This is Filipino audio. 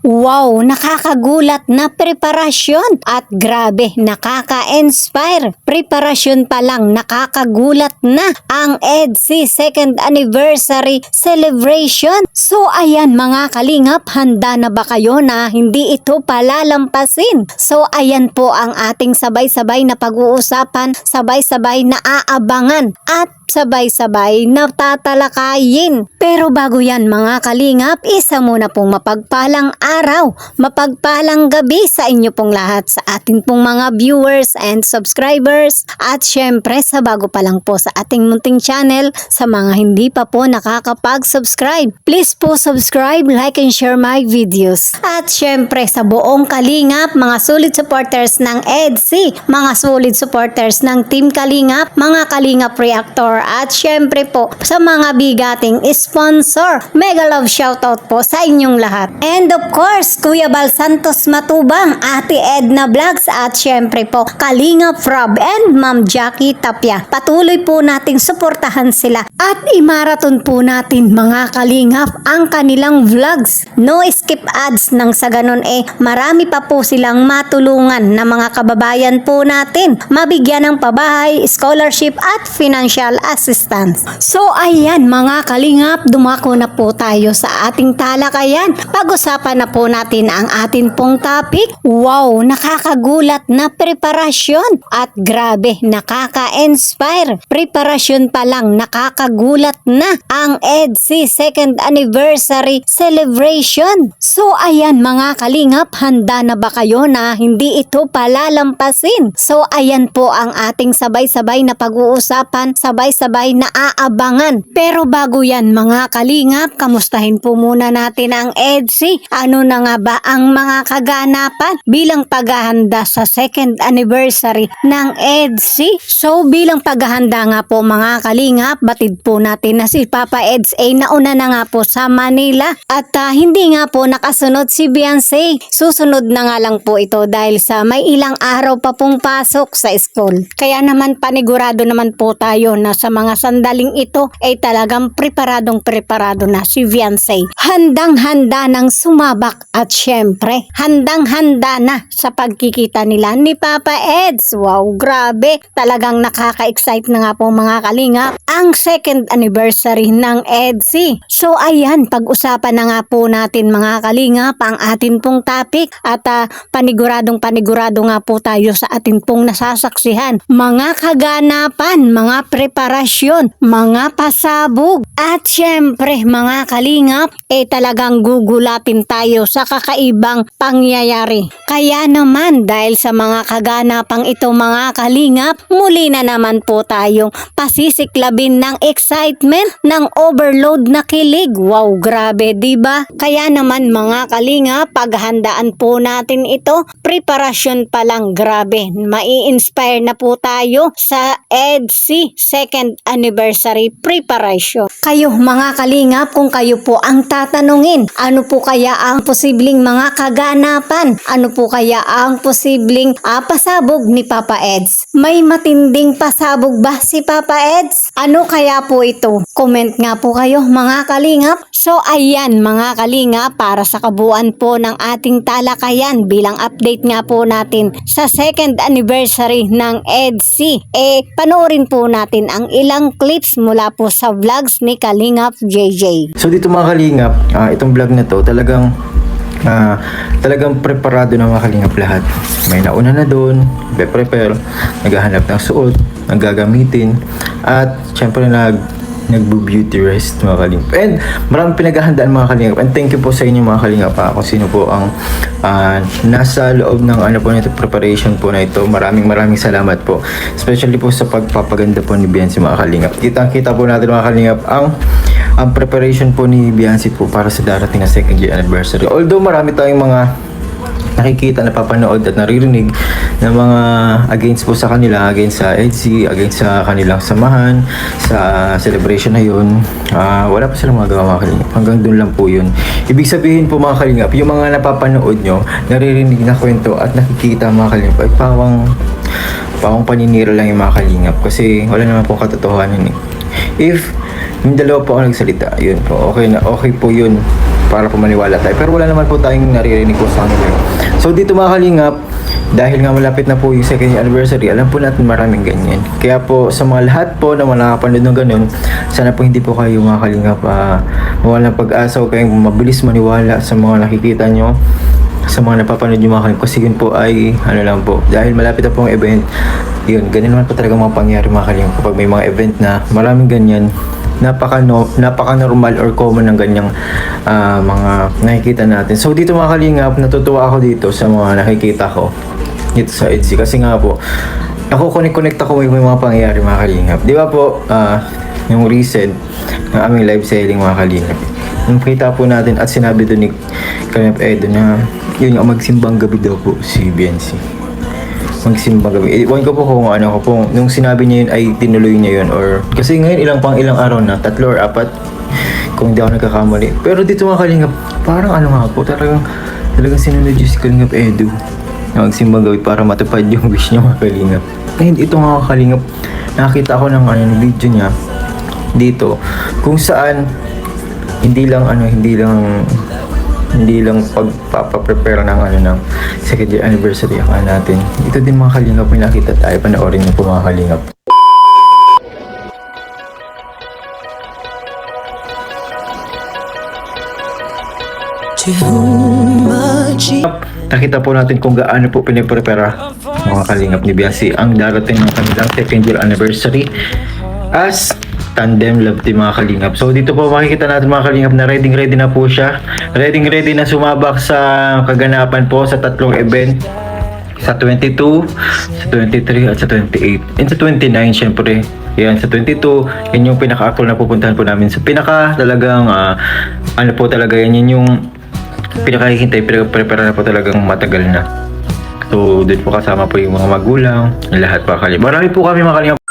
Wow, nakakagulat na preparasyon at grabe, nakaka-inspire. Preparasyon pa lang, nakakagulat na ang EDSI 2nd Anniversary Celebration. So ayan mga kalingap, handa na ba kayo na hindi ito palalampasin? So ayan po ang ating sabay-sabay na pag-uusapan, sabay-sabay na aabangan at sabay-sabay na tatalakayin. Pero bago yan mga kalingap, isa muna pong mapagpalang araw, mapagpalang gabi sa inyo pong lahat, sa ating pong mga viewers and subscribers, at syempre sa bago pa lang po sa ating munting channel, sa mga hindi pa po nakakapag-subscribe, please po subscribe, like and share my videos. At syempre sa buong kalingap, mga solid supporters ng EDSI, mga solid supporters ng Team Kalingap, mga Kalingap Reactor, at syempre po sa mga bigating sponsor, mega love shoutout po sa inyong lahat. And of course, Kuya Bal Santos Matubang, Ate Edna Vlogs, at syempre po Kalingap Rob and Ma'am Jackie Tapia. Patuloy po nating suportahan sila at imaraton po natin mga kalingap ang kanilang vlogs. No skip ads, nang sa ganun marami pa po silang matulungan na mga kababayan po natin, mabigyan ng pabahay, scholarship at financial assistance. So ayan mga kalingap, dumako na po tayo sa ating talakayan. Pag-usapan na po natin ang atin pong topic. Wow, nakakagulat na preparasyon at grabe, nakaka-inspire. Preparasyon pa lang, nakakagulat na ang EDSI 2nd Anniversary Celebration. So ayan mga kalingap, handa na ba kayo na hindi ito palalampasin? So ayan po ang ating sabay-sabay na pag-uusapan, sabay-sabay na aabangan. Pero bago yan mga kalingap, kamustahin po muna natin ang EDSI. Ano na nga ba ang mga kaganapan bilang paghahanda sa 2nd anniversary ng EDSI? So bilang paghahanda nga po mga kalingap, batid po natin na si Papa Eds nauna na nga po sa Manila at hindi nga po nakasunod si Beyonce. Susunod na nga lang po ito dahil sa may ilang araw pa pong pasok sa school. Kaya naman panigurado naman po tayo na sa mga sandaling ito ay talagang preparado na si Beyonce. Handang-handa ng sumabak at syempre handang-handa na sa pagkikita nila ni Papa Eds. Wow, grabe. Talagang nakaka-excite na nga po mga kalingap ang 2nd anniversary ng EDSI. So ayan, pag-usapan na nga po natin mga kalingap ang atin pong topic at paniguradong nga po tayo sa atin pong nasasaksihan. Mga kaganapan, mga preparasyon, mga pasabog, at syempre mga kalingap, talagang gugulatin tayo sa kakaibang pangyayari. Kaya naman dahil sa mga kaganapang ito mga kalingap, muli na naman po tayong pasisiklabin ng excitement, ng overload na kilig. Wow, grabe, diba? Kaya naman mga kalingap, paghandaan po natin ito, preparasyon pa lang, grabe. Mai-inspire na po tayo sa EDSI 2nd Anniversary Preparation. Kayo mga kalingap, kung kayo po ang tatanungin, ano po kaya ang posibleng mga kaganapan? Ano po kaya ang posibleng pasabog ni Papa Eds? May matinding pasabog ba si Papa Eds? Ano kaya po ito? Comment nga po kayo mga kalingap. So ayan mga kalingap, para sa kabuuan po ng ating talakayan bilang update nga po natin sa 2nd anniversary ng EDSI, panoorin po natin ang ilang clips mula po sa vlogs ni Kalingap JJ. So dito mga kalingap, itong vlog na to talagang preparado na mga kalingap lahat. May nauna na doon, prepare, naghahanap ng suot, naggagamitin, at syempre nagbo-beauty rest mga kalingap. And maraming pinaghahandaan mga kalingap. And thank you po sa inyo mga kalingap kung sino po ang nasa loob ng nito, preparation po na ito. Maraming salamat po. Especially po sa pagpapaganda po ni Beyonce mga kalingap. Kitang-kita po natin mga kalingap ang preparation po ni Beyonce po para sa darating na 2nd year anniversary. Although marami tayong mga nakikita, napapanood at naririnig na mga against po sa kanila, against sa EDSI, against sa kanilang samahan, sa celebration na yun, wala pa silang magawa mga kalingap. Hanggang doon lang po yun. Ibig sabihin po mga kalingap, yung mga napapanood nyo, naririnig na kwento at nakikita mga kalingap, ay pawang paninira lang yung mga kalingap kasi wala naman po katotohanan If yung dalawa po ang nagsalita, yun po, okay po yun. para po maniwala tayo. Pero wala naman po tayong naririnig po sa kanila. So dito mga kalingap, dahil nga malapit na po yung second anniversary, alam po natin maraming ganyan. Kaya po sa mga lahat po na nakakapanood ng ganun, sana po hindi po kayo mga kalingap mawalang pag-asa o kayong mabilis maniwala sa mga nakikita nyo, sa mga napapanood nyo mga kalingap. Kasi yun po ay ano lang po, dahil malapit na po ang event, yun, ganyan naman po talaga mga pangyari mga kalingap. Kapag may mga event na maraming ganyan, napaka-normal or common ng ganyang mga nakikita natin. So dito mga kalingap, natutuwa ako dito sa mga nakikita ko dito sa EDSI kasi nga po ako connect ako may mga pangyayari mga kalingap. Di ba po yung recent ng aming live selling mga kalingap, yung kita po natin at sinabi doon ni Kalingap Edo na yun nga magsimbang gabi daw po si BNC. Magsimbang gabi. Iwan ko po kung ano ko po. Nung sinabi niya yun ay tinuloy niya yun or kasi ngayon ilang araw na, 3 or 4 kung hindi ako nagkakamali. Pero dito mga kalingap, parang ano nga po, talagang sinunod yung si Kalingap Edu na magsimbang gabi para matupad yung wish niya mga kalingap. And ito mga kalingap, nakita ko ng video niya dito kung saan hindi lang pagpapaprepare ng ng second year anniversary natin. Ito din mga kalingap, may nakita tayo, panoorin niyo po mga kalingap. Nakita po natin kung gaano po piniprepara mga kalingap ni Biasi ang darating ng kanilang second year anniversary as Tandem Love Team mga kalingap. So dito po makikita natin mga kalingap na ready na po siya. Ready na sumabak sa kaganapan po sa 3 event. Sa 22, sa 23 at sa 28. And sa 29 syempre. Yan sa 22, yan yung pinaka-actual na pupuntahan po namin. Sa pinaka talagang ano po talaga yan yung pinakahihintay, prepare na po talagang matagal na. So doon po kasama po yung mga magulang, lahat pa kalingap. Marami po kami mga kalingap